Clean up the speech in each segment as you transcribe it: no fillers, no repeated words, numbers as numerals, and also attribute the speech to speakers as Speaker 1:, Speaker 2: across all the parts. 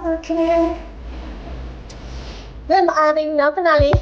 Speaker 1: Okay. Then adding na finally.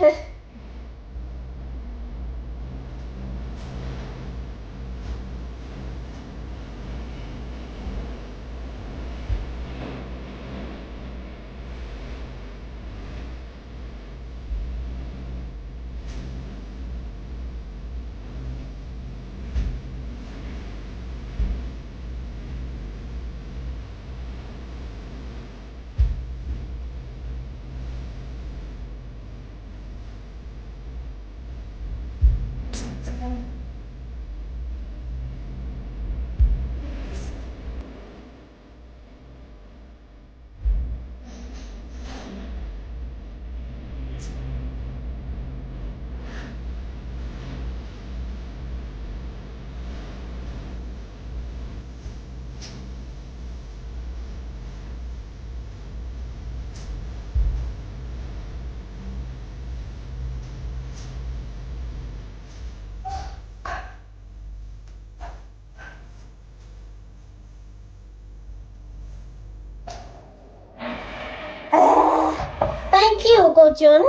Speaker 1: Thank you, Go Jun.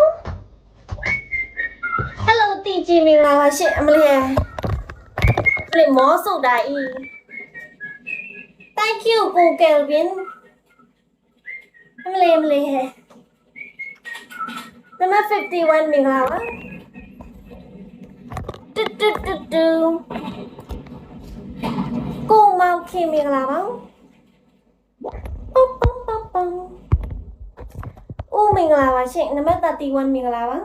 Speaker 1: Hello, TG mình là shit Emily. Lại mó sầu đại. Thank you, Go Kelvin. Emily. Number 51 mình là á. Cô mau khi mình là á. Mình là bà chị number 31 mình là á.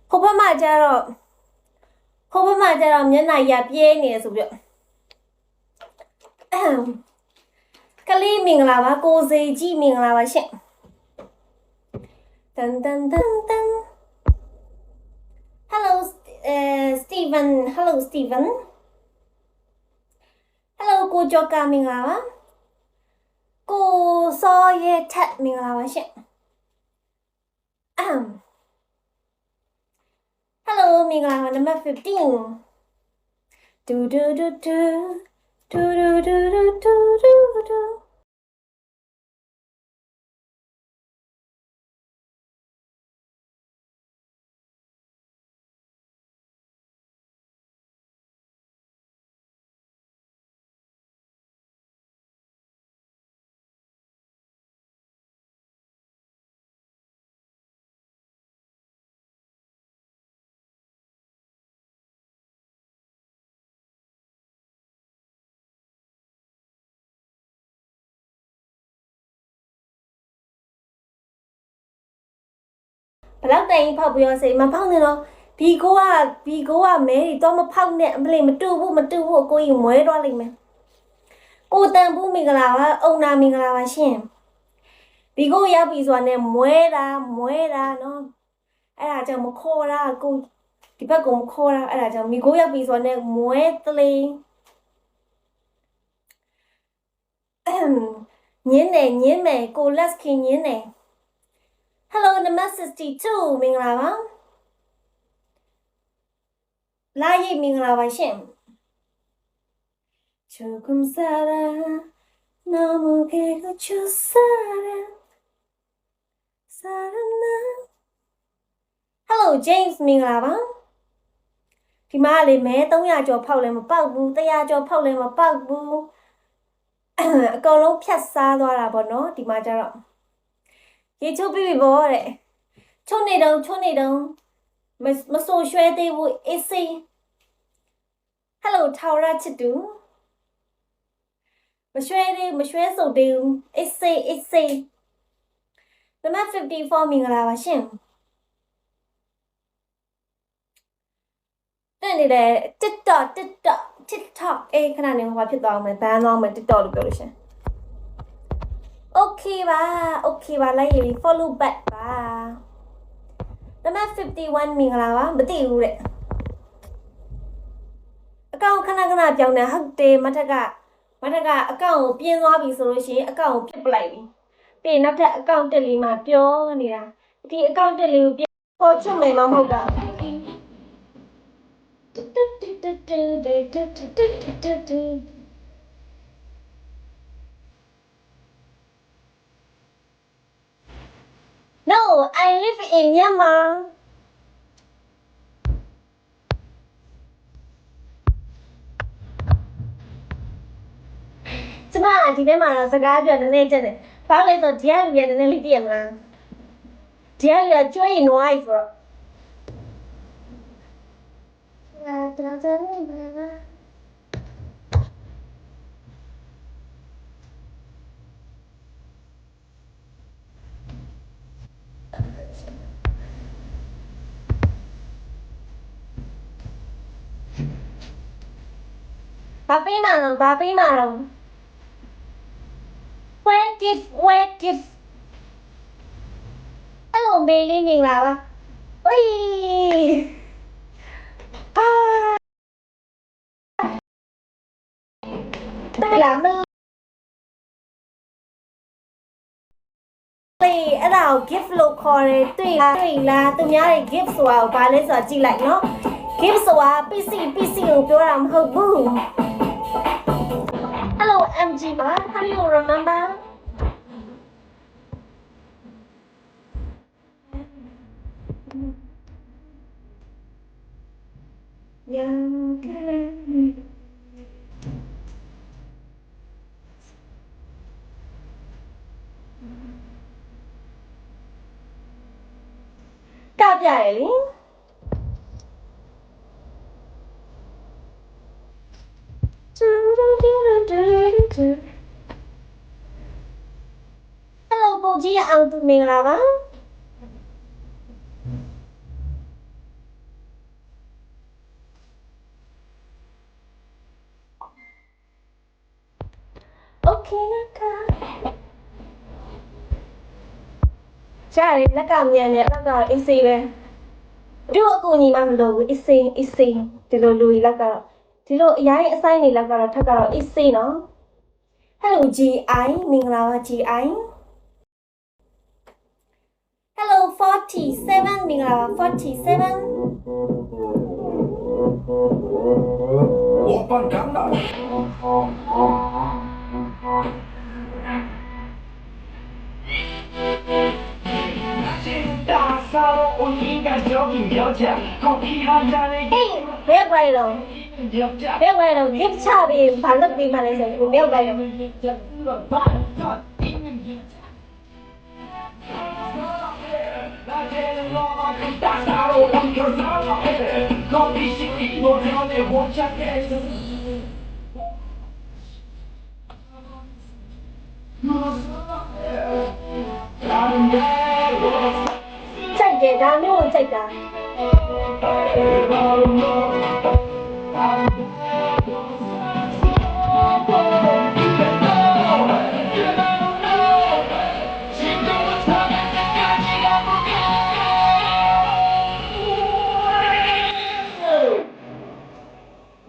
Speaker 1: Hope mà ra rồi nhớ này dạp dê nè sụp được. Cái ly mình là bà cô dây chi mình là bà chị. Hello Steven. Hello Steven. Hello cô Joka mình là bà. Cô so ye thật mình là bà chị. Hello mình là number 15. Do ဘလောက်တိုင်ဖောက်ပြီးတော့စိတ်မဖောက်နေတော့ဘီကိုကမဲတွေတော့မဖောက်နဲ့အမလေးမတူဘူးကိုကြီးမွဲတော့လိမ့်မယ်ကိုတန်ဘူးမင်္ဂလာပါအုံနာမင်္ဂလာပါရှင်ဘီကိုရောက်ပြီဆိုတာနဲ့မွဲတာနော်အဲ့ဒါကြောင့်မခေါ်တာကိုဒီဘက်ကမခေါ်တာအဲ့ဒါကြောင့်မီကိုရောက်ပြီဆိုတာနဲ့မွဲတလေးညင်းမယ်ကိုလက်ခင်ညင်းတယ် Hello number 62မင်္ဂလာပါလာရိပ်မင်္ဂလာပါရှင်조금 살아 너무 개고쳐 살았나 Hello James မင်္ဂလာပါဒီမှာလေမဲ300ကျော်ဖောက်လဲမပေါက်ဘူး100ကျော်ဖောက်လဲမပေါက်ဘူးအကောင်လုံးဖြတ်စားသွားတာပေါ့နော်ဒီမှာကျတော့ရေချိုးပြီးပေါ့တဲ့ချုံနေတုံမဆိုရွှဲသေးဘူးအေးစေး Hello ထာဝရချစ်တူမရွှဲစုပ်သေးဘူးအေးစေးနံပါတ်54မင်္ဂလာပါရှင်တဲ့နေတဲ့ TikTok အေးခဏနေဟောဖြစ်သွားအောင်မယ်ဘန်းသွားအောင်မယ် TikTok လို့ပြောလို့ရှင် Okay ပါလိုက်ရင် follow back ပါနံပါတ်51မင်္ဂလာပါမသိဘူးတဲ့အကောင့်ခဏပြောင်းနေဟုတ်တယ်မထက်ကအကောင့်ကိုပြင်းသွားပြီဆိုလို့ရှိရင်အကောင့်ကိုပြစ်ပလိုက်ပြီပြီးနောက်ထပ်အကောင့်တက်လေးမှာပြောနေတာဒီအကောင့်တက်လေးကိုပြပေါ်ချွတ်မယ်မဟုတ်တာNo, I live in Myanmar. ကျမဒီထဲမှာစကားပြောနည်းနည်းချက်တယ်။ဘာလဲဆိုဒီကလူရနည်းနည်းလေးတည်ရမလား။ဒီကလူကကျွေးနွားဆိုတော့ဘာပေးမှာတော့ Where gift Hello မေလေးမင်္ဂလာပါဝီ对啦မလေးအဲ့ဒါကို gift လို့ခေါ်တယ်တွေ့လားသူများတွေ gift ဆိုတာကိုဘာလဲဆိုတာကြည့်လိုက်နော် gift ဆိုတာ PC ကိုပြောတာမဟုတ်ဘူး Hello MG ပါ How do you rememberကပြရလေHello ပုံကြီးအောင်သူမင်္ဂလာပါ Okay ရှားရလက်ကမြန်လက်ကအေးစေးပဲတို့အကူညီမှမလို့ဘူးအေးစေးဒီလိုလူကြီးလက်ကတော့ဒီလိုအရင်အဆိုင်နေလက်ကတော့ထက်ကတော့အေးစေးနော် Hello GI မင်္ဂလာပါ GI Hello 47မင်္ဂလာပါ47
Speaker 2: Open camera.
Speaker 1: Hey ဘယ်ไปတော့gift ချပြီးဘာလုပ်ပြီးမှလဲဆိုကိုမြောက်လိုက်တော့စိုက်တယ်ဒါ လိုက်တာ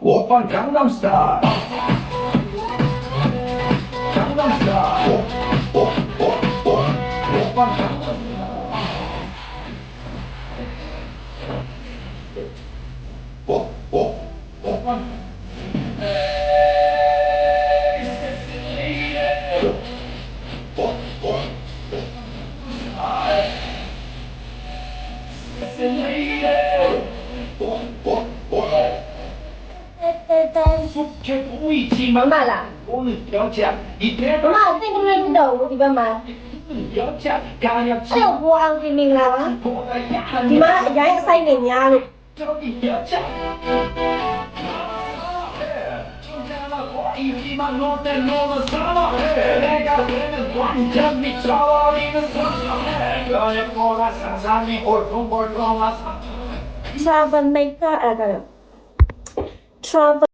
Speaker 2: 我放Gangnam Style， Gangnam Style， 我放Gangnam Style， 我放。不一起嘛，我们要讲一天
Speaker 1: မမသိမလို့တော့ဘူးဒီဘက်မှာ
Speaker 2: 要讲，干要
Speaker 1: အဲ့
Speaker 2: 讲，
Speaker 1: တော့ဘောအောင်ပြင်မင်္ဂလာပါ
Speaker 2: 我的呀，
Speaker 1: ဒီမှာအရင်အဆိုင်နေများလို့
Speaker 2: 到底要讲。一匹马诺的诺的什么？那个人的光着你找到你的什么？个人过来山上你我中国中啊。
Speaker 1: travel maker အဲ့ဒါက travel